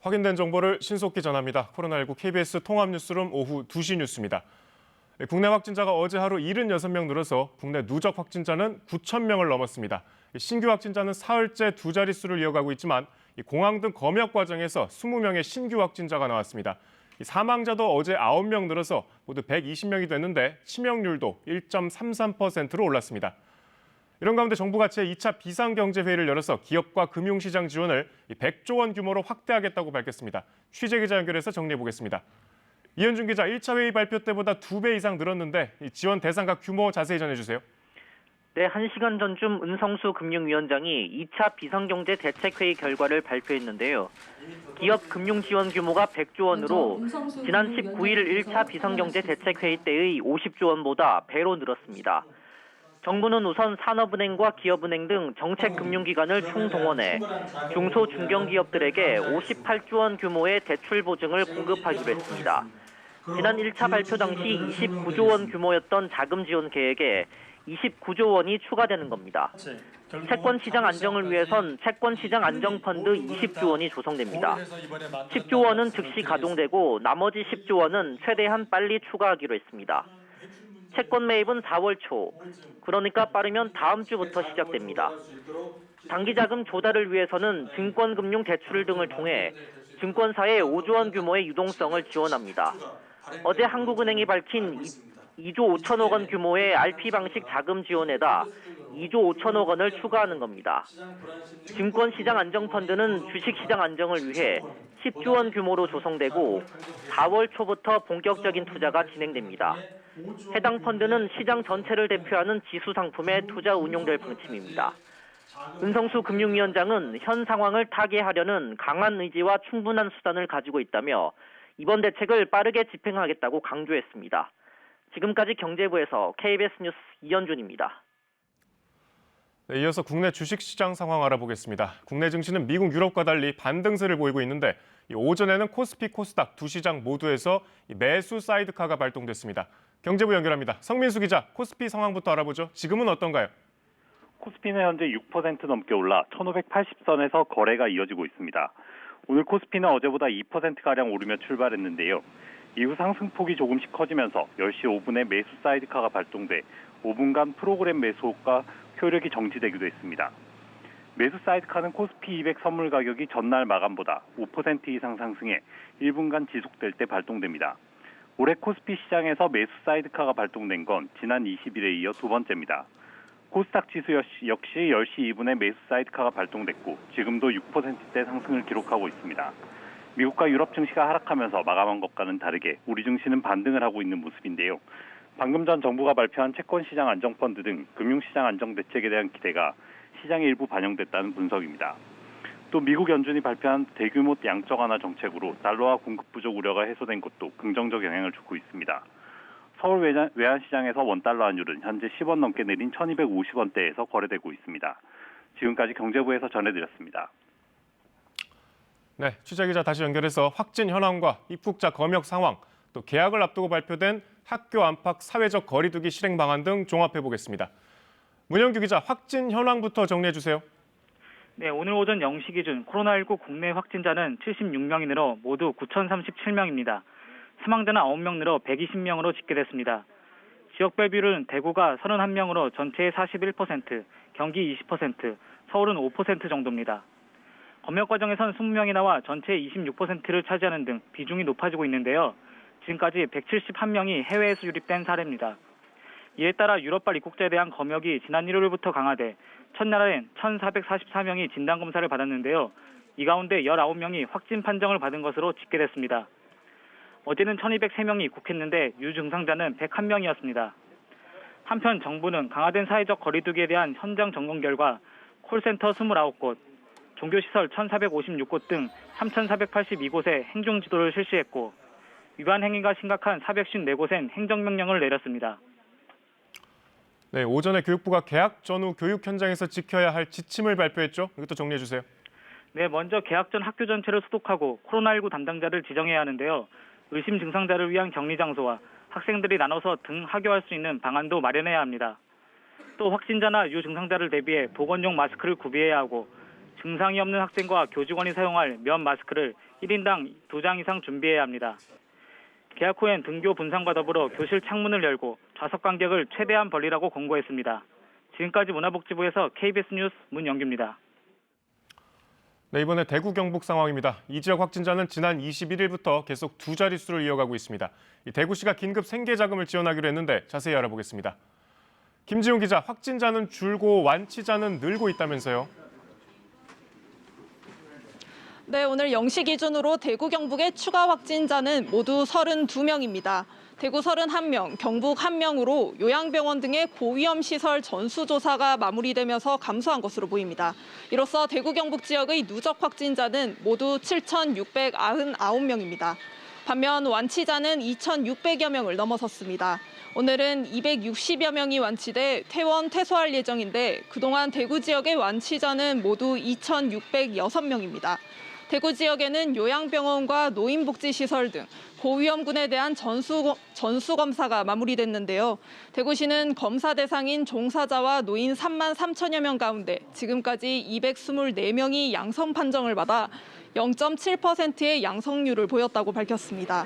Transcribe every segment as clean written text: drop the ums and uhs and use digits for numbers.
확인된 정보를 신속히 전합니다. 코로나19 KBS 통합뉴스룸 오후 2시 뉴스입니다. 국내 확진자가 어제 하루 76명 늘어서 국내 누적 확진자는 9,000명을 넘었습니다. 신규 확진자는 사흘째 두 자릿수를 이어가고 있지만 공항 등 검역 과정에서 20명의 신규 확진자가 나왔습니다. 사망자도 어제 9명 늘어서 모두 120명이 됐는데 치명률도 1.33%로 올랐습니다. 이런 가운데 정부가 제2차 비상경제회의를 열어서 기업과 금융시장 지원을 100조 원 규모로 확대하겠다고 밝혔습니다. 취재기자 연결해서 정리해보겠습니다. 이현준 기자, 1차 회의 발표 때보다 2배 이상 늘었는데 지원 대상과 규모 자세히 전해주세요. 네, 1시간 전쯤 은성수 금융위원장이 2차 비상경제 대책회의 결과를 발표했는데요. 기업 금융 지원 규모가 100조 원으로 지난 19일 1차 비상경제 대책회의 때의 50조 원보다 배로 늘었습니다. 정부는 우선 산업은행과 기업은행 등 정책금융기관을 총동원해 중소 중견기업들에게 58조 원 규모의 대출 보증을 공급하기로 했습니다. 지난 1차 발표 당시 29조 원 규모였던 자금 지원 계획에 29조 원이 추가되는 겁니다. 채권 시장 안정을 위해선 채권 시장 안정 펀드 20조 원이 조성됩니다. 10조 원은 즉시 가동되고 나머지 10조 원은 최대한 빨리 추가하기로 했습니다. 채권 매입은 4월 초, 그러니까 빠르면 다음 주부터 시작됩니다. 단기 자금 조달을 위해서는 증권금융 대출 등을 통해 증권사에 5조 원 규모의 유동성을 지원합니다. 어제 한국은행이 밝힌 2조 5천억 원 규모의 RP 방식 자금 지원에다 2조 5천억 원을 추가하는 겁니다. 증권시장 안정펀드는 주식시장 안정을 위해 10조 원 규모로 조성되고 4월 초부터 본격적인 투자가 진행됩니다. 해당 펀드는 시장 전체를 대표하는 지수 상품에 투자 운용될 방침입니다. 은성수 금융위원장은 현 상황을 타개하려는 강한 의지와 충분한 수단을 가지고 있다며 이번 대책을 빠르게 집행하겠다고 강조했습니다. 지금까지 경제부에서 KBS 뉴스 이현준입니다. 네, 이어서 국내 주식시장 상황 알아보겠습니다. 국내 증시는 미국, 유럽과 달리 반등세를 보이고 있는데 오전에는 코스피, 코스닥 두 시장 모두에서 매수 사이드카가 발동됐습니다. 경제부 연결합니다. 성민수 기자, 코스피 상황부터 알아보죠. 지금은 어떤가요? 코스피는 현재 6% 넘게 올라 1580선에서 거래가 이어지고 있습니다. 오늘 코스피는 어제보다 2%가량 오르며 출발했는데요. 이후 상승폭이 조금씩 커지면서 10시 5분에 매수 사이드카가 발동돼 5분간 프로그램 매수가 효력이 정지되기도 했습니다. 매수 사이드카는 코스피 200 선물 가격이 전날 마감보다 5% 이상 상승해 1분간 지속될 때 발동됩니다. 올해 코스피 시장에서 매수 사이드카가 발동된 건 지난 20일에 이어 두 번째입니다. 코스닥 지수 역시 10시 2분에 매수 사이드카가 발동됐고 지금도 6%대 상승을 기록하고 있습니다. 미국과 유럽 증시가 하락하면서 마감한 것과는 다르게 우리 증시는 반등을 하고 있는 모습인데요. 방금 전 정부가 발표한 채권시장 안정펀드 등 금융시장 안정 대책에 대한 기대가 시장에 일부 반영됐다는 분석입니다. 또 미국 연준이 발표한 대규모 양적 완화 정책으로 달러화 공급 부족 우려가 해소된 것도 긍정적 영향을 주고 있습니다. 서울 외환시장에서 원달러 환율은 현재 10원 넘게 내린 1250원대에서 거래되고 있습니다. 지금까지 경제부에서 전해드렸습니다. 네, 취재기자 다시 연결해서 확진 현황과 입국자 검역 상황, 또 개학을 앞두고 발표된 학교 안팎 사회적 거리 두기 실행 방안 등 종합해보겠습니다. 문영규 기자, 확진 현황부터 정리해주세요. 네, 오늘 오전 0시 기준 코로나19 국내 확진자는 76명이 늘어 모두 9,037명입니다. 사망자는 9명 늘어 120명으로 집계됐습니다. 지역별 비율은 대구가 31명으로 전체의 41%, 경기 20%, 서울은 5% 정도입니다. 검역 과정에선 20명이 나와 전체의 26%를 차지하는 등 비중이 높아지고 있는데요. 지금까지 171명이 해외에서 유입된 사례입니다. 이에 따라 유럽발 입국자에 대한 검역이 지난 1월부터 강화돼 첫날엔 1,444명이 진단검사를 받았는데요. 이 가운데 19명이 확진 판정을 받은 것으로 집계됐습니다. 어제는 1,203명이 입국했는데 유증상자는 101명이었습니다. 한편 정부는 강화된 사회적 거리두기에 대한 현장 점검 결과 콜센터 29곳, 종교시설 1,456곳 등 3,482곳에 행정지도를 실시했고 위반 행위가 심각한 454곳엔 행정명령을 내렸습니다. 네, 오전에 교육부가 개학 전후 교육 현장에서 지켜야 할 지침을 발표했죠. 이것도 정리해 주세요. 네, 먼저 개학 전 학교 전체를 소독하고 코로나19 담당자를 지정해야 하는데요. 의심 증상자를 위한 격리 장소와 학생들이 나눠서 등 하교할 수 있는 방안도 마련해야 합니다. 또 확진자나 유증상자를 대비해 보건용 마스크를 구비해야 하고 증상이 없는 학생과 교직원이 사용할 면 마스크를 1인당 2장 이상 준비해야 합니다. 개학 후엔 등교 분상과 더불어 교실 창문을 열고 좌석 간격을 최대한 벌리라고 권고했습니다. 지금까지 문화복지부에서 KBS 뉴스 문영규입니다. 네, 이번에 대구 경북 상황입니다. 이 지역 확진자는 지난 21일부터 계속 두 자릿수를 이어가고 있습니다. 대구시가 긴급 생계자금을 지원하기로 했는데 자세히 알아보겠습니다. 김지훈 기자, 확진자는 줄고 완치자는 늘고 있다면서요? 네, 오늘 0시 기준으로 대구 경북의 추가 확진자는 모두 32명입니다. 대구 31명, 경북 1명으로 요양병원 등의 고위험 시설 전수조사가 마무리되면서 감소한 것으로 보입니다. 이로써 대구 경북 지역의 누적 확진자는 모두 7,699명입니다. 반면 완치자는 2,600여 명을 넘어섰습니다. 오늘은 260여 명이 완치돼 퇴원, 퇴소할 예정인데 그동안 대구 지역의 완치자는 모두 2,606명입니다. 대구 지역에는 요양병원과 노인복지시설 등 고위험군에 대한 전수검사가 마무리됐는데요. 대구시는 검사 대상인 종사자와 노인 3만 3천여 명 가운데 지금까지 224명이 양성 판정을 받아 0.7%의 양성률을 보였다고 밝혔습니다.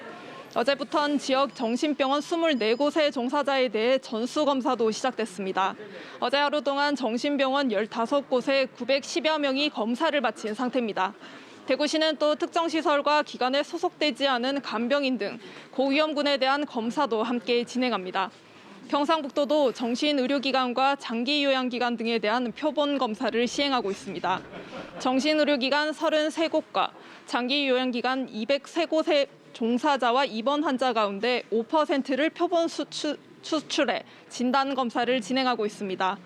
어제부터는 지역 정신병원 24곳의 종사자에 대해 전수검사도 시작됐습니다. 어제 하루 동안 정신병원 15곳에 910여 명이 검사를 마친 상태입니다. 대구시는 또 특정 시설과 기관에 소속되지 않은 간병인 등 고위험군에 대한 검사도 함께 진행합니다. 경상북도도 정신의료기관과 장기요양기관 등에 대한 표본 검사를 시행하고 있습니다. 정신의료기관 33곳과 장기요양기관 203곳의 종사자와 입원 환자 가운데 5%를 표본 수출해 진단검사를 진행하고 있습니다.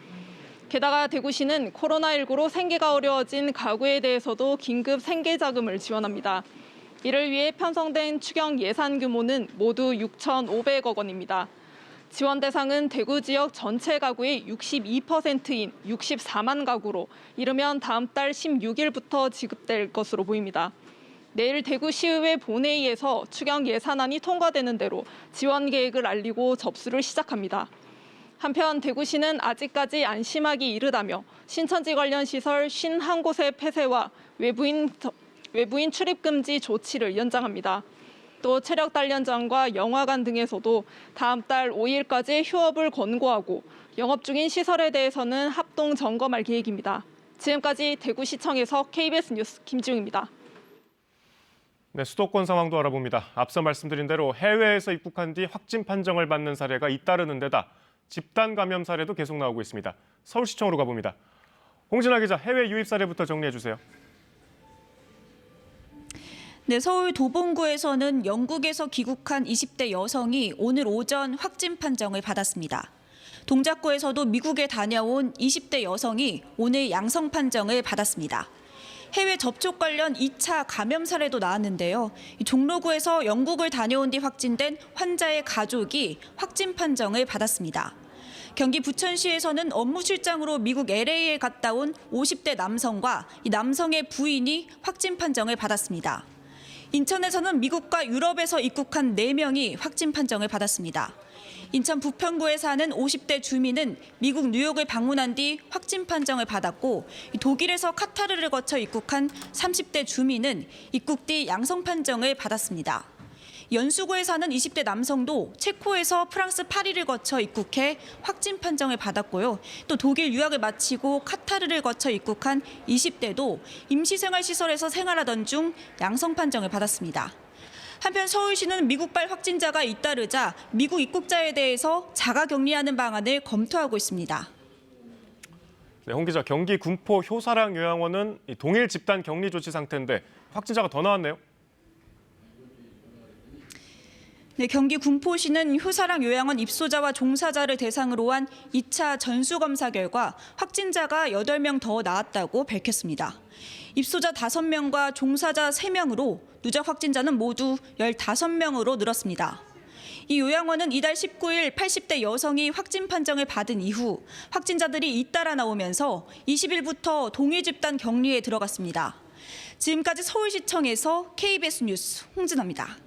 게다가 대구시는 코로나19로 생계가 어려워진 가구에 대해서도 긴급 생계자금을 지원합니다. 이를 위해 편성된 추경 예산 규모는 모두 6,500억 원입니다. 지원 대상은 대구 지역 전체 가구의 62%인 64만 가구로 이르면 다음 달 16일부터 지급될 것으로 보입니다. 내일 대구시의회 본회의에서 추경 예산안이 통과되는 대로 지원 계획을 알리고 접수를 시작합니다. 한편 대구시는 아직까지 안심하기 이르다며 신천지 관련 시설 51곳의 폐쇄와 외부인 출입 금지 조치를 연장합니다. 또 체력 단련장과 영화관 등에서도 다음 달 5일까지 휴업을 권고하고 영업 중인 시설에 대해서는 합동 점검할 계획입니다. 지금까지 대구시청에서 KBS 뉴스 김지웅입니다. 네, 수도권 상황도 알아봅니다. 앞서 말씀드린 대로 해외에서 입국한 뒤 확진 판정을 받는 사례가 잇따르는 데다 집단 감염 사례도 계속 나오고 있습니다. 서울시청으로 가봅니다. 홍진아 기자, 해외 유입 사례부터 정리해 주세요. 네, 서울 도봉구에서는 영국에서 귀국한 20대 여성이 오늘 오전 확진 판정을 받았습니다. 동작구에서도 미국에 다녀온 20대 여성이 오늘 양성 판정을 받았습니다. 해외 접촉 관련 2차 감염 사례도 나왔는데요. 종로구에서 영국을 다녀온 뒤 확진된 환자의 가족이 확진 판정을 받았습니다. 경기 부천시에서는 업무 출장으로 미국 LA에 갔다 온 50대 남성과 이 남성의 부인이 확진 판정을 받았습니다. 인천에서는 미국과 유럽에서 입국한 4명이 확진 판정을 받았습니다. 인천 부평구에 사는 50대 주민은 미국 뉴욕을 방문한 뒤 확진 판정을 받았고 독일에서 카타르를 거쳐 입국한 30대 주민은 입국 뒤 양성 판정을 받았습니다. 연수구에 사는 20대 남성도 체코에서 프랑스 파리를 거쳐 입국해 확진 판정을 받았고요. 또 독일 유학을 마치고 카타르를 거쳐 입국한 20대도 임시생활시설에서 생활하던 중 양성 판정을 받았습니다. 한편 서울시는 미국발 확진자가 잇따르자 미국 입국자에 대해서 자가격리하는 방안을 검토하고 있습니다. 네, 홍 기자, 경기 군포 효사랑 요양원은 동일 집단 격리 조치 상태인데 확진자가 더 나왔네요. 네, 경기 군포시는 효사랑 요양원 입소자와 종사자를 대상으로 한 2차 전수검사 결과 확진자가 8명 더 나왔다고 밝혔습니다. 입소자 5명과 종사자 3명으로 누적 확진자는 모두 15명으로 늘었습니다. 이 요양원은 이달 19일 80대 여성이 확진 판정을 받은 이후 확진자들이 잇따라 나오면서 20일부터 동일 집단 격리에 들어갔습니다. 지금까지 서울시청에서 KBS 뉴스 홍진아입니다.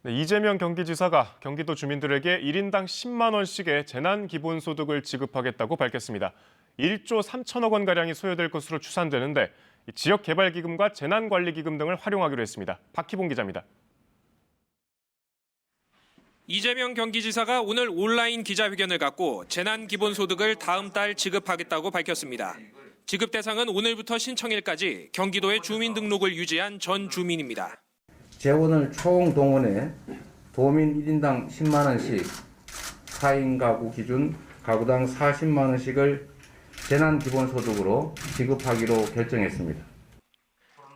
네, 이재명 경기지사가 경기도 주민들에게 1인당 10만 원씩의 재난기본소득을 지급하겠다고 밝혔습니다. 1조 3천억 원가량이 소요될 것으로 추산되는데 지역개발기금과 재난관리기금 등을 활용하기로 했습니다. 박희봉 기자입니다. 이재명 경기지사가 오늘 온라인 기자회견을 갖고 재난기본소득을 다음 달 지급하겠다고 밝혔습니다. 지급 대상은 오늘부터 신청일까지 경기도의 주민등록을 유지한 전 주민입니다. 재원을 총 동원해 도민 1인당 10만 원씩, 4인 가구 기준 가구당 40만 원씩을 재난기본소득으로 지급하기로 결정했습니다.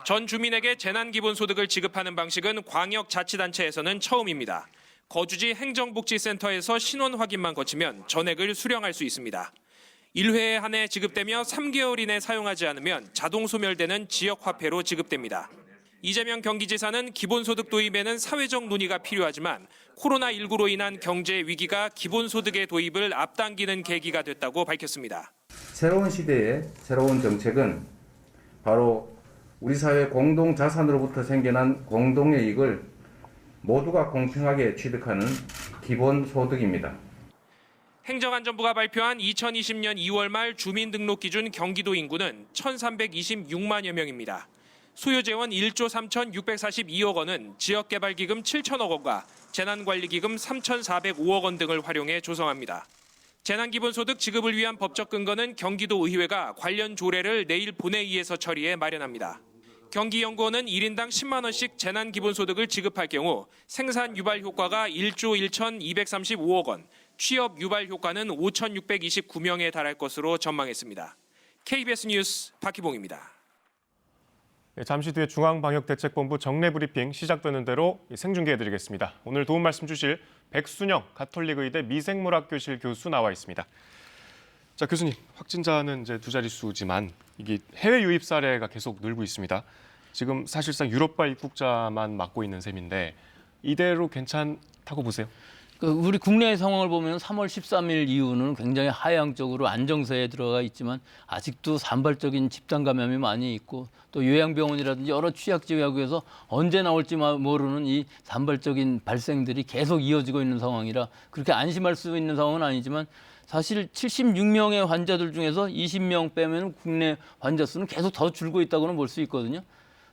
전 주민에게 재난기본소득을 지급하는 방식은 광역자치단체에서는 처음입니다. 거주지 행정복지센터에서 신원 확인만 거치면 전액을 수령할 수 있습니다. 1회에 한해 지급되며 3개월 이내 사용하지 않으면 자동 소멸되는 지역화폐로 지급됩니다. 이재명 경기지사는 기본소득 도입에는 사회적 논의가 필요하지만 코로나19로 인한 경제 위기가 기본소득의 도입을 앞당기는 계기가 됐다고 밝혔습니다. 새로운 시대의 새로운 정책은 바로 우리 사회 공동자산으로부터 생겨난 공동의 이익을 모두가 공평하게 취득하는 기본소득입니다. 행정안전부가 발표한 2020년 2월 말 주민등록 기준 경기도 인구는 1,326만여 명입니다. 소요재원 1조 3,642억 원은 지역개발기금 7천억 원과 재난관리기금 3,405억 원 등을 활용해 조성합니다. 재난기본소득 지급을 위한 법적 근거는 경기도 의회가 관련 조례를 내일 본회의에서 처리해 마련합니다. 경기연구원은 1인당 10만 원씩 재난기본소득을 지급할 경우 생산 유발 효과가 1조 1,235억 원, 취업 유발 효과는 5,629명에 달할 것으로 전망했습니다. KBS 뉴스 박희봉입니다. 네, 잠시 뒤에 중앙방역대책본부 정례브리핑 시작되는 대로 생중계해드리겠습니다. 오늘 도움 말씀 주실 백순영 가톨릭의대 미생물학교실 교수 나와 있습니다. 자, 교수님, 확진자는 이제 두 자릿수지만 이게 해외 유입 사례가 계속 늘고 있습니다. 지금 사실상 유럽발 입국자만 맡고 있는 셈인데 이대로 괜찮다고 보세요? 우리 국내 상황을 보면 3월 13일 이후는 굉장히 하향적으로 안정세에 들어가 있지만 아직도 산발적인 집단 감염이 많이 있고 또 요양병원이라든지 여러 취약지역에서 언제 나올지 모르는 이 산발적인 발생들이 계속 이어지고 있는 상황이라 그렇게 안심할 수 있는 상황은 아니지만 사실 76명의 환자들 중에서 20명 빼면 국내 환자 수는 계속 더 줄고 있다고는 볼 수 있거든요.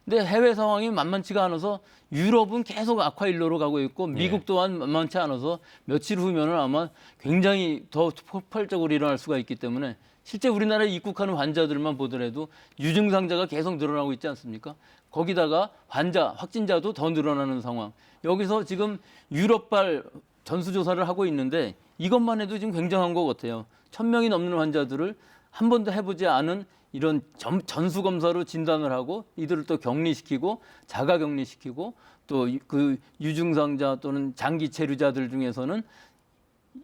근데 해외 상황이 만만치가 않아서 유럽은 계속 악화 일로로 가고 있고 미국 또한 만만치 않아서 며칠 후면은 아마 굉장히 더 폭발적으로 일어날 수가 있기 때문에 실제 우리나라에 입국하는 환자들만 보더라도 유증상자가 계속 늘어나고 있지 않습니까? 거기다가 확진자도 더 늘어나는 상황. 여기서 지금 유럽발 전수조사를 하고 있는데 이것만 해도 지금 굉장한 것 같아요. 1,000명이 넘는 환자들을 한 번도 해보지 않은 이런 전수검사로 진단을 하고 이들을 또 격리시키고 자가격리시키고 또 그 유증상자 또는 장기 체류자들 중에서는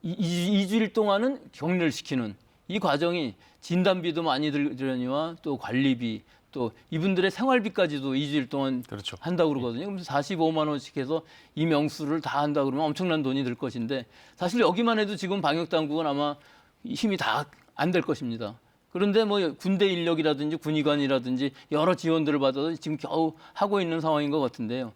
2주일 동안은 격리를 시키는 이 과정이 진단비도 많이 들으니와 또 관리비 또 이분들의 생활비까지도 2주일 동안 그렇죠. 한다고 그러거든요. 그럼 45만 원씩 해서 이 명수를 다 한다 그러면 엄청난 돈이 들 것인데 사실 여기만 해도 지금 방역당국은 아마 힘이 다 안 될 것입니다. 그런데 뭐 군대 인력이라든지 군의관이라든지 여러 지원들을 받아서 지금 겨우 하고 있는 상황인 것 같은데요.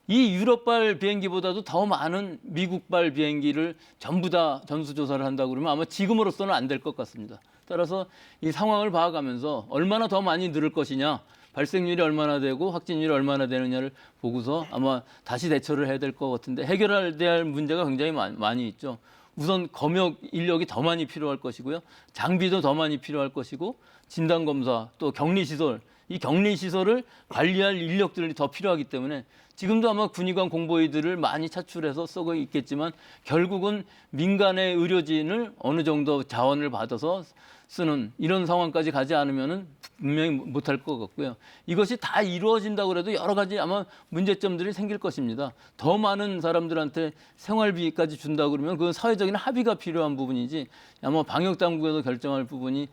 이 유럽발 비행기보다도 더 많은 미국발 비행기를 전부 다 전수조사를 한다고 그러면 아마 지금으로서는 안 될 것 같습니다. 따라서 이 상황을 봐가면서 얼마나 더 많이 늘을 것이냐, 발생률이 얼마나 되고 확진율이 얼마나 되느냐를 보고서 아마 다시 대처를 해야 될 것 같은데 해결해야 될 문제가 굉장히 많이 있죠. 우선 검역 인력이 더 많이 필요할 것이고요. 장비도 더 많이 필요할 것이고 진단검사 또 격리시설, 이 격리시설을 관리할 인력들이 더 필요하기 때문에 지금도 아마 군의관 공보위들을 많이 차출해서 쓰고 있겠지만 결국은 민간의 의료진을 어느 정도 자원을 받아서 쓰는 이런 상황까지 가지 않으면은 분명히 못할 것 같고요. 이것이 다 이루어진다고 해도 여러 가지 아마 문제점들이 생길 것입니다. 더 많은 사람들한테 생활비까지 준다고 그러면 그건 사회적인 합의가 필요한 부분이지 아마 방역당국에서 결정할 부분이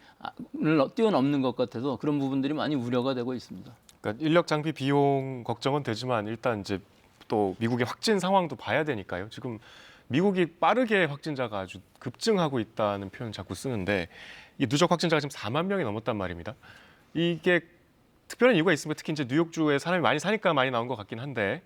뛰어넘는 것 같아서 그런 부분들이 많이 우려가 되고 있습니다. 그러니까 인력 장비 비용 걱정은 되지만 일단 이제 또 미국의 확진 상황도 봐야 되니까요. 지금 미국이 빠르게 확진자가 아주 급증하고 있다는 표현 자꾸 쓰는데 이 누적 확진자가 지금 4만 명이 넘었단 말입니다. 이게 특별한 이유가 있습니다. 특히 이제 뉴욕주에 사람이 많이 사니까 많이 나온 것 같긴 한데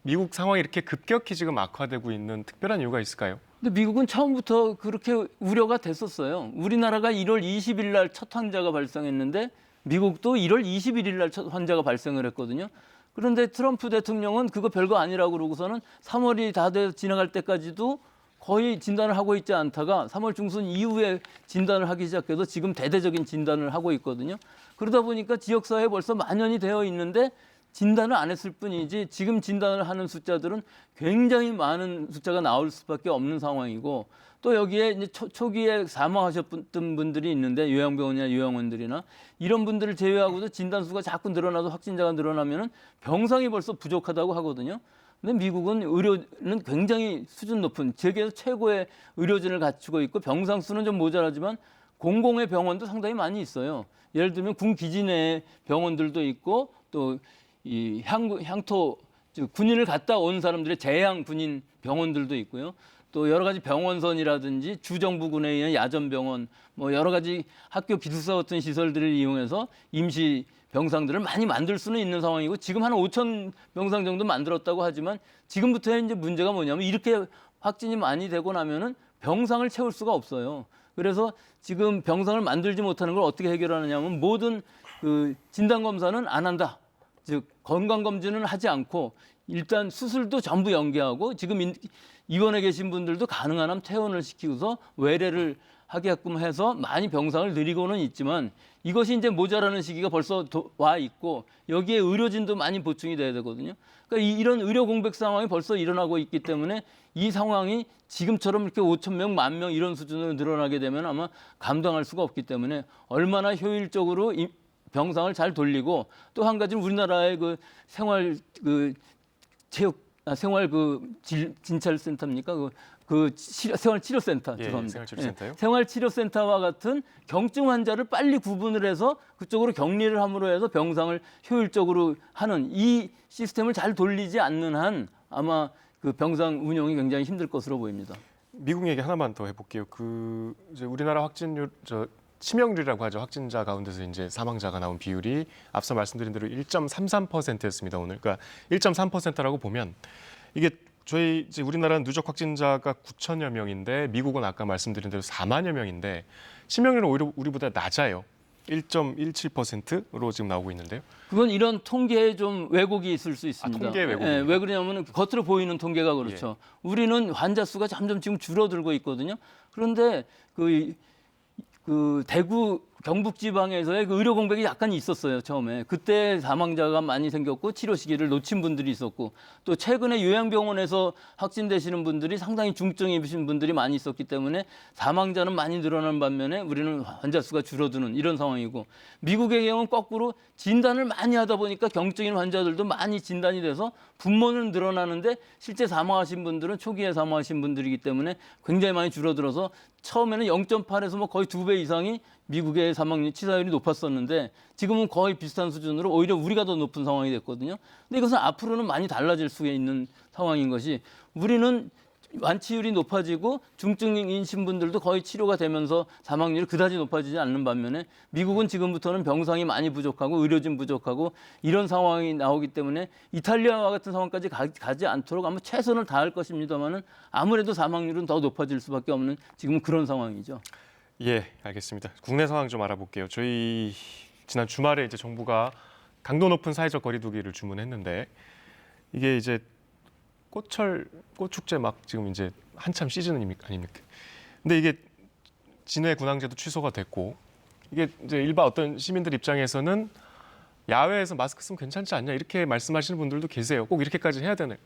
미국 상황이 이렇게 급격히 지금 악화되고 있는 특별한 이유가 있을까요? 근데 미국은 처음부터 그렇게 우려가 됐었어요. 우리나라가 1월 20일 날 첫 환자가 발생했는데 미국도 1월 21일 날 첫 환자가 발생을 했거든요. 그런데 트럼프 대통령은 그거 별거 아니라고 그러고서는 3월이 다 돼 지나갈 때까지도 거의 진단을 하고 있지 않다가 3월 중순 이후에 진단을 하기 시작해서 지금 대대적인 진단을 하고 있거든요. 그러다 보니까 지역사회에 벌써 만연이 되어 있는데 진단을 안 했을 뿐이지 지금 진단을 하는 숫자들은 굉장히 많은 숫자가 나올 수밖에 없는 상황이고 또 여기에 이제 초기에 사망하셨던 분들이 있는데 요양병원이나 요양원들이나 이런 분들을 제외하고도 진단수가 자꾸 늘어나서 확진자가 늘어나면은 병상이 벌써 부족하다고 하거든요. 근데 미국은 의료는 굉장히 수준 높은 세계에서 최고의 의료진을 갖추고 있고 병상 수는 좀 모자라지만 공공의 병원도 상당히 많이 있어요. 예를 들면 군 기지 내 병원들도 있고 또 이 향토 즉 군인을 갔다 온 사람들의 재향 군인 병원들도 있고요. 또 여러 가지 병원선이라든지 주정부군에 의한 야전병원, 뭐 여러 가지 학교 기숙사 같은 시설들을 이용해서 임시 병상들을 많이 만들 수는 있는 상황이고 지금 한 5천 병상 정도 만들었다고 하지만 지금부터의 이제 문제가 뭐냐면 이렇게 확진이 많이 되고 나면은 병상을 채울 수가 없어요. 그래서 지금 병상을 만들지 못하는 걸 어떻게 해결하느냐면 모든 그 진단 검사는 안 한다. 즉 건강 검진은 하지 않고 일단 수술도 전부 연기하고 지금 입원해 계신 분들도 가능한 한 퇴원을 시키고서 외래를 하게끔 해서 많이 병상을 늘리고는 있지만 이것이 이제 모자라는 시기가 벌써 와 있고 여기에 의료진도 많이 보충이 돼야 되거든요. 그러니까 이런 의료 공백 상황이 벌써 일어나고 있기 때문에 이 상황이 지금처럼 이렇게 5천 명, 10,000명 이런 수준으로 늘어나게 되면 아마 감당할 수가 없기 때문에 얼마나 효율적으로 병상을 잘 돌리고 또 한 가지는 우리나라의 그 생활 그 체육 생활 그 진찰센터입니까? 생활치료센터 예, 죄송합니다. 생활치료센터요? 예, 생활치료센터와 같은 경증 환자를 빨리 구분을 해서 그쪽으로 격리를 함으로 해서 병상을 효율적으로 하는 이 시스템을 잘 돌리지 않는 한 아마 그 병상 운영이 굉장히 힘들 것으로 보입니다. 미국 얘기 하나만 더 해볼게요. 이제 우리나라 확진율 치명률이라고 하죠. 확진자 가운데서 이제 사망자가 나온 비율이 앞서 말씀드린 대로 1.33%였습니다. 오늘. 그러니까 1.3%라고 보면 이게 이제 우리나라는 누적 확진자가 9천여 명인데 미국은 아까 말씀드린 대로 4만여 명인데 치명률은 오히려 우리보다 낮아요. 1.17%로 지금 나오고 있는데요. 그건 이런 통계에 좀 왜곡이 있을 수 있습니다. 통계에 왜곡이. 예, 왜 그러냐면 겉으로 보이는 통계가 그렇죠. 우리는 환자 수가 점점 지금 줄어들고 있거든요. 그런데 그 대구 경북 지방에서의 그 의료 공백이 약간 있었어요, 처음에. 그때 사망자가 많이 생겼고 치료 시기를 놓친 분들이 있었고 또 최근에 요양병원에서 확진되시는 분들이 상당히 중증 입으신 분들이 많이 있었기 때문에 사망자는 많이 늘어나는 반면에 우리는 환자 수가 줄어드는 이런 상황이고 미국의 경우는 거꾸로 진단을 많이 하다 보니까 경증인 환자들도 많이 진단이 돼서 분모는 늘어나는데 실제 사망하신 분들은 초기에 사망하신 분들이기 때문에 굉장히 많이 줄어들어서 처음에는 0.8에서 뭐 거의 2배 이상이 미국의 사망률, 치사율이 높았었는데 지금은 거의 비슷한 수준으로 오히려 우리가 더 높은 상황이 됐거든요. 근데 이것은 앞으로는 많이 달라질 수 있는 상황인 것이 우리는 완치율이 높아지고 중증인 신분들도 거의 치료가 되면서 사망률이 그다지 높아지지 않는 반면에 미국은 지금부터는 병상이 많이 부족하고 의료진 부족하고 이런 상황이 나오기 때문에 이탈리아와 같은 상황까지 가지 않도록 아마 최선을 다할 것입니다만은 아무래도 사망률은 더 높아질 수밖에 없는 지금은 그런 상황이죠. 예, 알겠습니다. 국내 상황 좀 알아볼게요. 저희 지난 주말에 이제 정부가 강도 높은 사회적 거리두기를 주문했는데 이게 이제 꽃축제 막 지금 이제 한참 시즌 아닙니까? 근데 이게 진해 군항제도 취소가 됐고 이게 이제 일반 어떤 시민들 입장에서는 야외에서 마스크 쓰면 괜찮지 않냐 이렇게 말씀하시는 분들도 계세요. 꼭 이렇게까지 해야 되나요?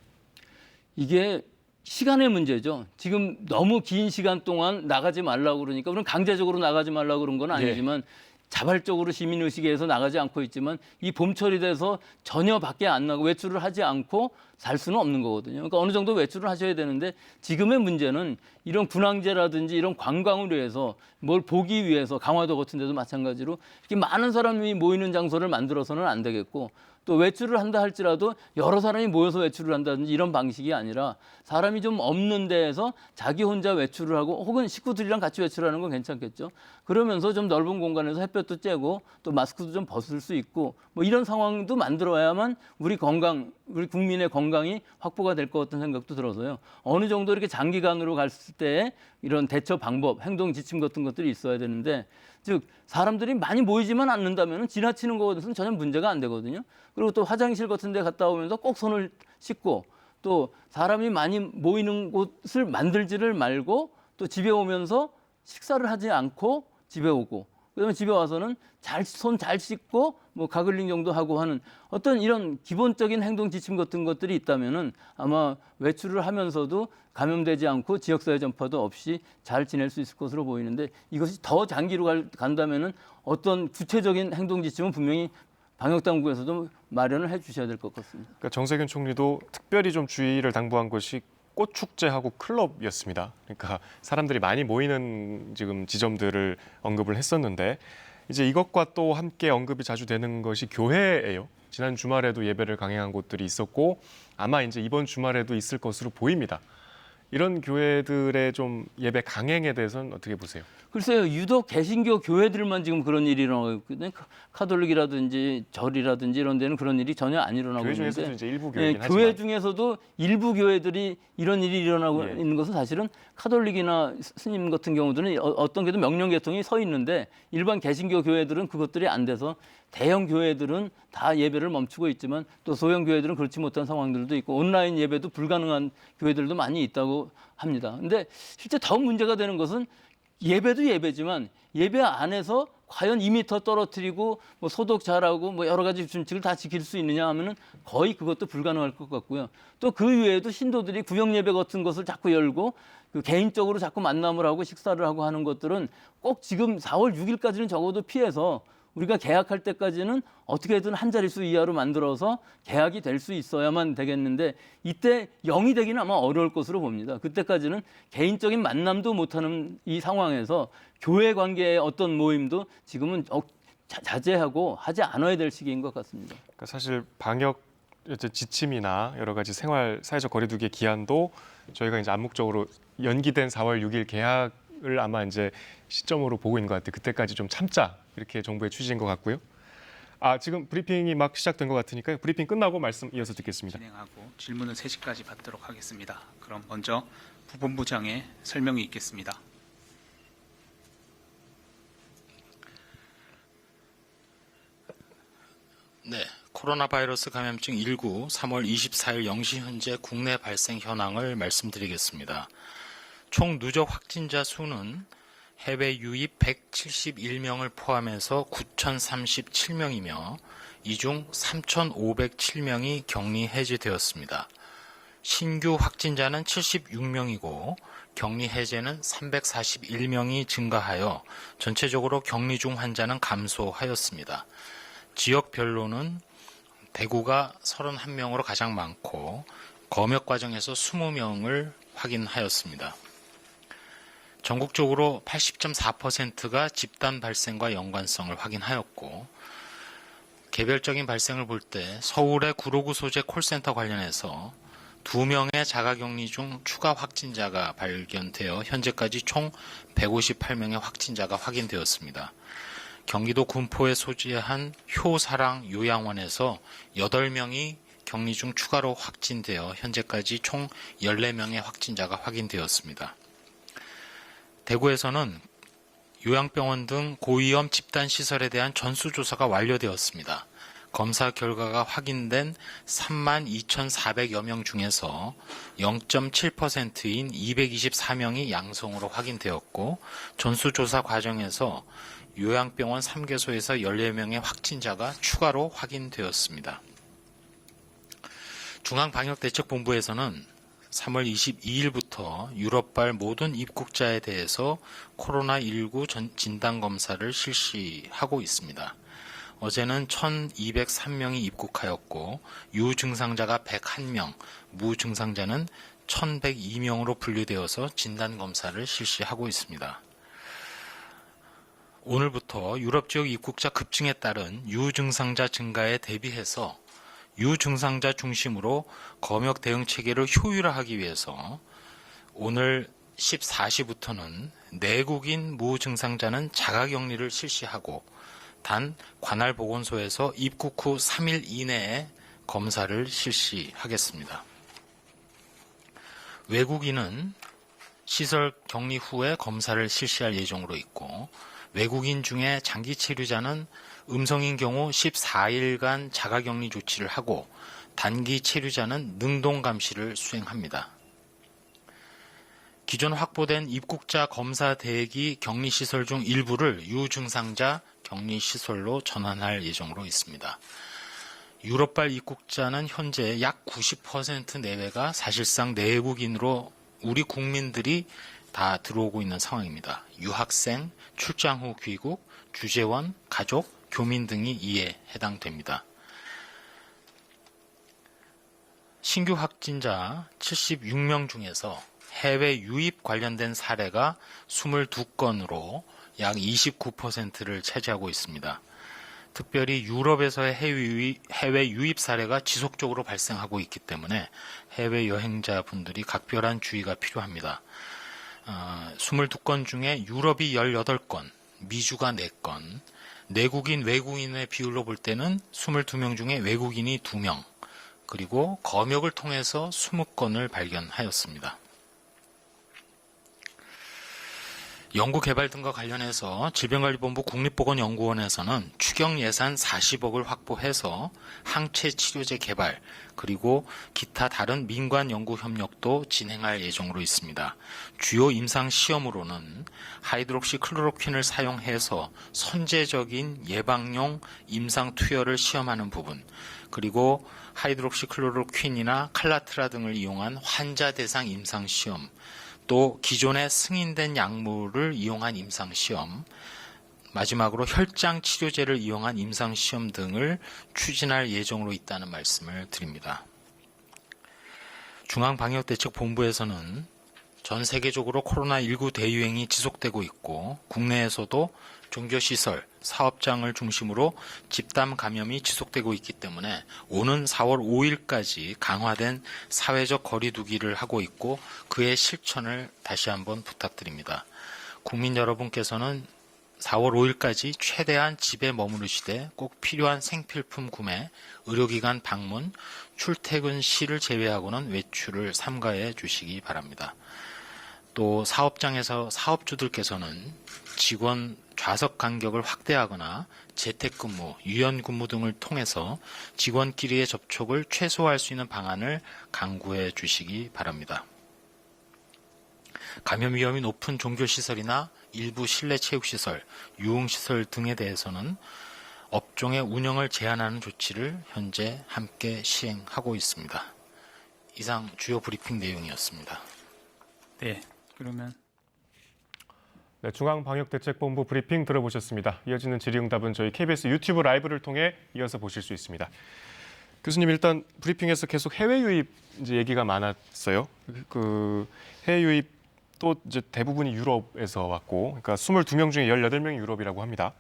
이게 시간의 문제죠. 지금 너무 긴 시간 동안 나가지 말라고 그러니까 우리는 강제적으로 나가지 말라고 그런 건 아니지만 자발적으로 시민의식에서 나가지 않고 있지만 이 봄철이 돼서 전혀 밖에 안 나고 외출을 하지 않고 살 수는 없는 거거든요. 그러니까 어느 정도 외출을 하셔야 되는데 지금의 문제는 이런 군항제라든지 이런 관광을 위해서 뭘 보기 위해서 강화도 같은 데도 마찬가지로 이렇게 많은 사람이 모이는 장소를 만들어서는 안 되겠고 또 외출을 한다 할지라도 여러 사람이 모여서 외출을 한다든지 이런 방식이 아니라 사람이 좀 없는 데에서 자기 혼자 외출을 하고 혹은 식구들이랑 같이 외출하는 건 괜찮겠죠. 그러면서 좀 넓은 공간에서 햇볕도 쬐고 또 마스크도 좀 벗을 수 있고 뭐 이런 상황도 만들어야만 우리 국민의 건강이 확보가 될 것 같은 생각도 들어서요. 어느 정도 이렇게 장기간으로 갔을 때 이런 대처 방법, 행동 지침 같은 것들이 있어야 되는데 즉 사람들이 많이 모이지만 않는다면 지나치는 것은 전혀 문제가 안 되거든요. 그리고 또 화장실 같은 데 갔다 오면서 꼭 손을 씻고 또 사람이 많이 모이는 곳을 만들지를 말고 또 집에 오면서 식사를 하지 않고 집에 오고 그다음에 집에 와서는 손 잘 씻고 뭐 가글링 정도 하고 하는 어떤 이런 기본적인 행동 지침 같은 것들이 있다면은 아마 외출을 하면서도 감염되지 않고 지역사회 전파도 없이 잘 지낼 수 있을 것으로 보이는데 이것이 더 장기로 간다면은 어떤 구체적인 행동 지침은 분명히 방역 당국에서도 마련을 해 주셔야 될 것 같습니다. 그러니까 정세균 총리도 특별히 좀 주의를 당부한 것이 꽃축제하고 클럽이었습니다. 그러니까 사람들이 많이 모이는 지금 지점들을 언급을 했었는데 이제 이것과 또 함께 언급이 자주 되는 것이 교회예요. 지난 주말에도 예배를 강행한 곳들이 있었고 아마 이제 이번 주말에도 있을 것으로 보입니다. 이런 교회들의 좀 예배 강행에 대해서는 어떻게 보세요? 글쎄요, 유독 개신교 교회들만 지금 그런 일이 일어나고 있거든요. 카톨릭이라든지 절이라든지 이런 데는 그런 일이 전혀 안 일어나고 교회 있는데 중에서도 이제 일부 교회긴 하지만 교회 중에서도 일부 교회들이 이런 일이 일어나고 있는 것은 사실은 카톨릭이나 스님 같은 경우들은 어떤 게도 명령 계통이 서 있는데 일반 개신교 교회들은 그것들이 안 돼서 대형 교회들은 다 예배를 멈추고 있지만 또 소형 교회들은 그렇지 못한 상황들도 있고 온라인 예배도 불가능한 교회들도 많이 있다고 합니다. 근데 실제 더 문제가 되는 것은 예배도 예배지만 예배 안에서 과연 2m 떨어뜨리고 뭐 소독 잘하고 뭐 여러 가지 준칙을 다 지킬 수 있느냐 하면은 거의 그것도 불가능할 것 같고요. 또 그 외에도 신도들이 구역 예배 같은 것을 자꾸 열고 그 개인적으로 자꾸 만남을 하고 식사를 하고 하는 것들은 꼭 지금 4월 6일까지는 적어도 피해서 우리가 개학할 때까지는 어떻게든 한 자릿수 이하로 만들어서 개학이 될 수 있어야만 되겠는데 이때 0이 되기는 아마 어려울 것으로 봅니다. 그때까지는 개인적인 만남도 못하는 이 상황에서 교회 관계의 어떤 모임도 지금은 자제하고 하지 않아야 될 시기인 것 같습니다. 그러니까 사실 방역 지침이나 여러 가지 생활 사회적 거리두기 기한도 저희가 이제 암묵적으로 연기된 4월 6일 개학을 아마 이제 시점으로 보고 있는 것 같아요. 그때까지 좀 참자 이렇게 정부의 취지인 것 같고요. 지금 브리핑이 막 시작된 것 같으니까요. 브리핑 끝나고 말씀 이어서 듣겠습니다. 진행하고 질문은 3시까지 받도록 하겠습니다. 그럼 먼저 부본부장의 설명이 있겠습니다. 네, 코로나 바이러스 감염증 19 3월 24일 0시 현재 국내 발생 현황을 말씀드리겠습니다. 총 누적 확진자 수는 해외 유입 171명을 포함해서 9,037명이며 이 중 3,507명이 격리 해제되었습니다. 신규 확진자는 76명이고 격리 해제는 341명이 증가하여 전체적으로 격리 중 환자는 감소하였습니다. 지역별로는 대구가 31명으로 가장 많고 검역 과정에서 20명을 확인하였습니다. 전국적으로 80.4%가 집단 발생과 연관성을 확인하였고 개별적인 발생을 볼 때 서울의 구로구 소재 콜센터 관련해서 2명의 자가격리 중 추가 확진자가 발견되어 현재까지 총 158명의 확진자가 확인되었습니다. 경기도 군포에 소재한 효사랑 요양원에서 8명이 격리 중 추가로 확진되어 현재까지 총 14명의 확진자가 확인되었습니다. 대구에서는 요양병원 등 고위험 집단시설에 대한 전수조사가 완료되었습니다. 검사 결과가 확인된 32,400여 명 중에서 0.7%인 224명이 양성으로 확인되었고 전수조사 과정에서 요양병원 3개소에서 14명의 확진자가 추가로 확인되었습니다. 중앙방역대책본부에서는 3월 22일부터 유럽발 모든 입국자에 대해서 코로나19 진단검사를 실시하고 있습니다. 어제는 1,203명이 입국하였고 유증상자가 101명, 무증상자는 1,102명으로 분류되어서 진단검사를 실시하고 있습니다. 오늘부터 유럽 지역 입국자 급증에 따른 유증상자 증가에 대비해서 유증상자 중심으로 검역 대응 체계를 효율화하기 위해서 오늘 14시부터는 내국인 무증상자는 자가격리를 실시하고 단 관할 보건소에서 입국 후 3일 이내에 검사를 실시하겠습니다. 외국인은 시설 격리 후에 검사를 실시할 예정으로 있고 외국인 중에 장기 체류자는 음성인 경우 14일간 자가격리 조치를 하고 단기 체류자는 능동감시를 수행합니다. 기존 확보된 입국자 검사 대기 격리시설 중 일부를 유증상자 격리시설로 전환할 예정으로 있습니다. 유럽발 입국자는 현재 약 90% 내외가 사실상 내국인으로 우리 국민들이 다 들어오고 있는 상황입니다. 유학생, 출장 후 귀국, 주재원, 가족, 교민 등이 이에 해당됩니다. 신규 확진자 76명 중에서 해외 유입 관련된 사례가 22건으로 약 29%를 차지하고 있습니다. 특별히 유럽에서의 해외 유입 사례가 지속적으로 발생하고 있기 때문에 해외 여행자분들이 각별한 주의가 필요합니다. 22건 중에 유럽이 18건, 미주가 4건, 내국인, 외국인의 비율로 볼 때는 22명 중에 외국인이 2명, 그리고 검역을 통해서 20건을 발견하였습니다. 연구개발 등과 관련해서 질병관리본부 국립보건연구원에서는 추경 예산 40억을 확보해서 항체 치료제 개발 그리고 기타 다른 민관 연구 협력도 진행할 예정으로 있습니다. 주요 임상 시험으로는 하이드록시클로로퀸을 사용해서 선제적인 예방용 임상 투여를 시험하는 부분, 그리고 하이드록시클로로퀸이나 칼라트라 등을 이용한 환자 대상 임상 시험, 또 기존에 승인된 약물을 이용한 임상시험, 마지막으로 혈장 치료제를 이용한 임상시험 등을 추진할 예정으로 있다는 말씀을 드립니다. 중앙방역대책본부에서는 전 세계적으로 코로나19 대유행이 지속되고 있고 국내에서도 종교시설, 사업장을 중심으로 집단 감염이 지속되고 있기 때문에 오는 4월 5일까지 강화된 사회적 거리두기를 하고 있고 그의 실천을 다시 한번 부탁드립니다. 국민 여러분께서는 4월 5일까지 최대한 집에 머무르시되 꼭 필요한 생필품 구매, 의료기관 방문, 출퇴근 시를 제외하고는 외출을 삼가해 주시기 바랍니다. 또 사업장에서 사업주들께서는 직원 좌석 간격을 확대하거나 재택근무, 유연근무 등을 통해서 직원끼리의 접촉을 최소화할 수 있는 방안을 강구해 주시기 바랍니다. 감염 위험이 높은 종교시설이나 일부 실내 체육시설, 유흥시설 등에 대해서는 업종의 운영을 제한하는 조치를 현재 함께 시행하고 있습니다. 이상 주요 브리핑 내용이었습니다. 네, 그러면 네, 중앙방역대책본부 브리핑 들어보셨습니다. 이어지는 질의응답은 저희 KBS 유튜브 라이브를 통해 이어서 보실 수 있습니다. 교수님, 일단 브리핑에서 계속 해외 유입 이제 얘기가 많았어요. 그 해외 유입도 이제 대부분이 유럽에서 왔고, 그러니까 22명 중에 18명이 유럽이라고 합니다.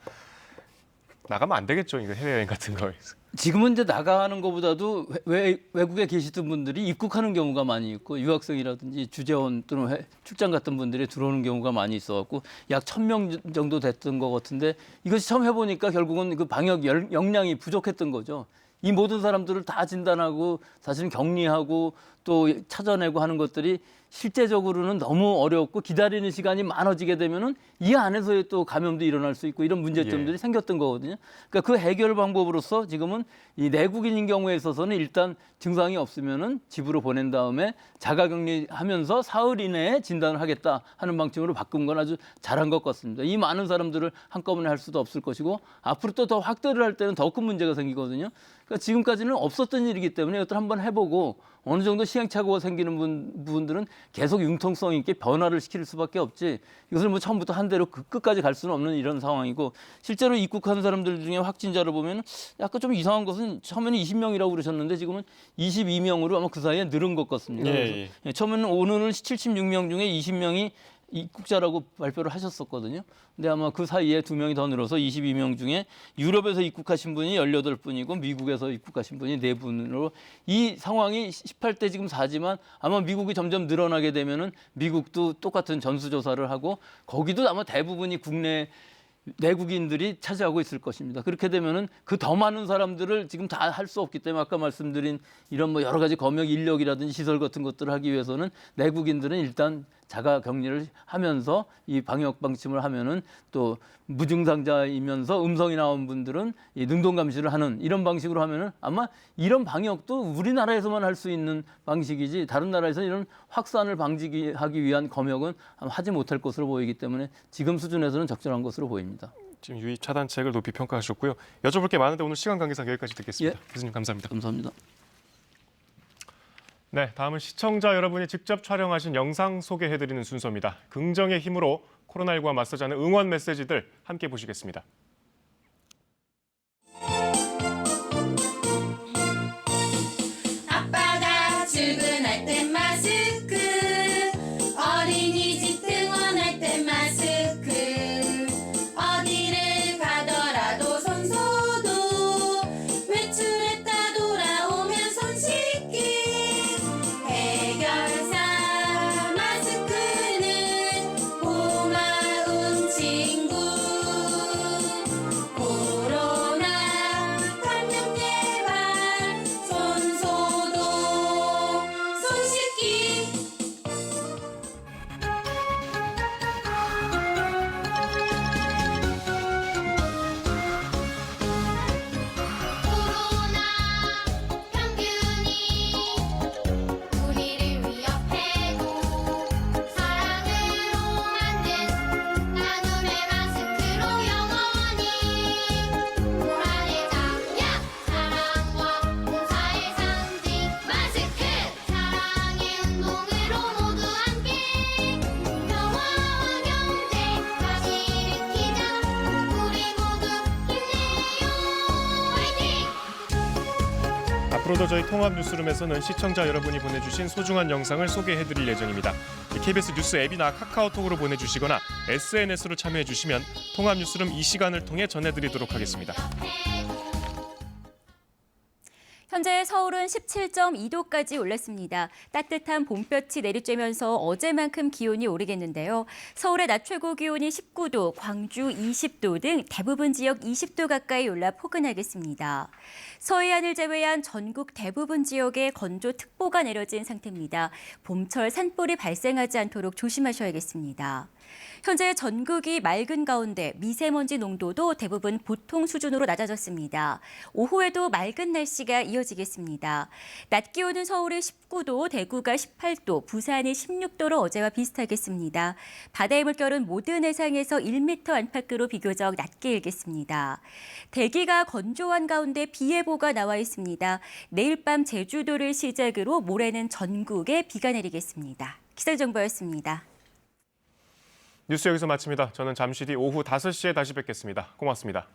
나가면 안 되겠죠, 이거 해외여행 같은 거. 지금은 이제 나가는 것보다도 외국에 계시던 분들이 입국하는 경우가 많이 있고 유학생이라든지 주재원 또는 출장 갔던 분들이 들어오는 경우가 많이 있어갖고 약 1,000명 정도 됐던 것 같은데 이것이 처음 해보니까 결국은 그 방역 역량이 부족했던 거죠. 이 모든 사람들을 다 진단하고 사실은 격리하고 또 찾아내고 하는 것들이 실제적으로는 너무 어렵고 기다리는 시간이 많아지게 되면은 이 안에서의 또 감염도 일어날 수 있고 이런 문제점들이 생겼던 거거든요. 그러니까 그 해결 방법으로서 지금은 이 내국인인 경우에 있어서는 일단 증상이 없으면은 집으로 보낸 다음에 자가격리하면서 사흘 이내에 진단을 하겠다 하는 방침으로 바꾼 건 아주 잘한 것 같습니다. 이 많은 사람들을 한꺼번에 할 수도 없을 것이고 앞으로 또 더 확대를 할 때는 더 큰 문제가 생기거든요. 그러니까 지금까지는 없었던 일이기 때문에 이것도 한번 해보고 어느 정도 시행착오가 생기는 부분들은 계속 융통성 있게 변화를 시킬 수밖에 없지 이것을 뭐 처음부터 한 대로 끝까지 갈 수는 없는 이런 상황이고 실제로 입국하는 사람들 중에 확진자를 보면 약간 좀 이상한 것은 처음에는 20명이라고 그러셨는데 지금은 22명으로 아마 그 사이에 늘은 것 같습니다. 처음에는 오늘은 76명 중에 20명이 입국자라고 발표를 하셨었거든요. 근데 아마 그 사이에 2명이 더 늘어서 22명 중에 유럽에서 입국하신 분이 18분이고 미국에서 입국하신 분이 4분으로 이 상황이 18대 지금 4지만 아마 미국이 점점 늘어나게 되면은 미국도 똑같은 전수조사를 하고 거기도 아마 대부분이 국내 내국인들이 차지하고 있을 것입니다. 그렇게 되면은 그 더 많은 사람들을 지금 다 할 수 없기 때문에 아까 말씀드린 이런 뭐 여러 가지 검역 인력이라든지 시설 같은 것들을 하기 위해서는 내국인들은 일단 자가 격리를 하면서 이 방역 방침을 하면은 또 무증상자이면서 음성이 나온 분들은 이 능동 감시를 하는 이런 방식으로 하면은 아마 이런 방역도 우리나라에서만 할 수 있는 방식이지 다른 나라에서 이런 확산을 방지하기 위한 검역은 아마 하지 못할 것으로 보이기 때문에 지금 수준에서는 적절한 것으로 보입니다. 지금 유입 차단책을 높이 평가하셨고요. 여쭤볼 게 많은데 오늘 시간 관계상 여기까지 듣겠습니다. 예. 교수님 감사합니다. 감사합니다. 네, 다음은 시청자 여러분이 직접 촬영하신 영상 소개해드리는 순서입니다. 긍정의 힘으로 코로나19와 맞서자는 응원 메시지들 함께 보시겠습니다. 아빠가 출근할 땐 마스크, 어린이집 등원할 땐 마스크, 어디를 가더라도 손 소독, 외출했다 돌아오면 손 씻기. 해결사 마스크는 고마운 친구. 코로나 감염 예방, 손 소독, 손 씻기. 코로나 병균이 우리를 위협해도 사랑으로 만든 나눔의 마스크로 영원히 보완해자. 사랑과 봉사의 상징 마스크, 사랑의 운동으로 모두 함께 평화와 경제 다시 일으키자. 우리 모두 힘내요. 화이팅! 앞으로도 저희 통합 뉴스룸에서는 시청자 여러분이 보내주신 소중한 영상을 소개해드릴 예정입니다. KBS 뉴스 앱이나 카카오톡으로 보내주시거나 SNS로 참여해주시면 통합 뉴스룸 이 시간을 통해 전해드리도록 하겠습니다. 현재 서울은 17.2도까지 올랐습니다. 따뜻한 봄볕이 내리쬐면서 어제만큼 기온이 오르겠는데요. 서울의 낮 최고 기온이 19도, 광주 20도 등 대부분 지역 20도 가까이 올라 포근하겠습니다. 서해안을 제외한 전국 대부분 지역에 건조특보가 내려진 상태입니다. 봄철 산불이 발생하지 않도록 조심하셔야겠습니다. 현재 전국이 맑은 가운데 미세먼지 농도도 대부분 보통 수준으로 낮아졌습니다. 오후에도 맑은 날씨가 이어지겠습니다. 낮 기온은 서울이 19도, 대구가 18도, 부산이 16도로 어제와 비슷하겠습니다. 바다의 물결은 모든 해상에서 1m 안팎으로 비교적 낮게 일겠습니다. 대기가 건조한 가운데 비 예보가 나와 있습니다. 내일 밤 제주도를 시작으로 모레는 전국에 비가 내리겠습니다. 기상정보였습니다. 뉴스 여기서 마칩니다. 저는 잠시 뒤 오후 5시에 다시 뵙겠습니다. 고맙습니다.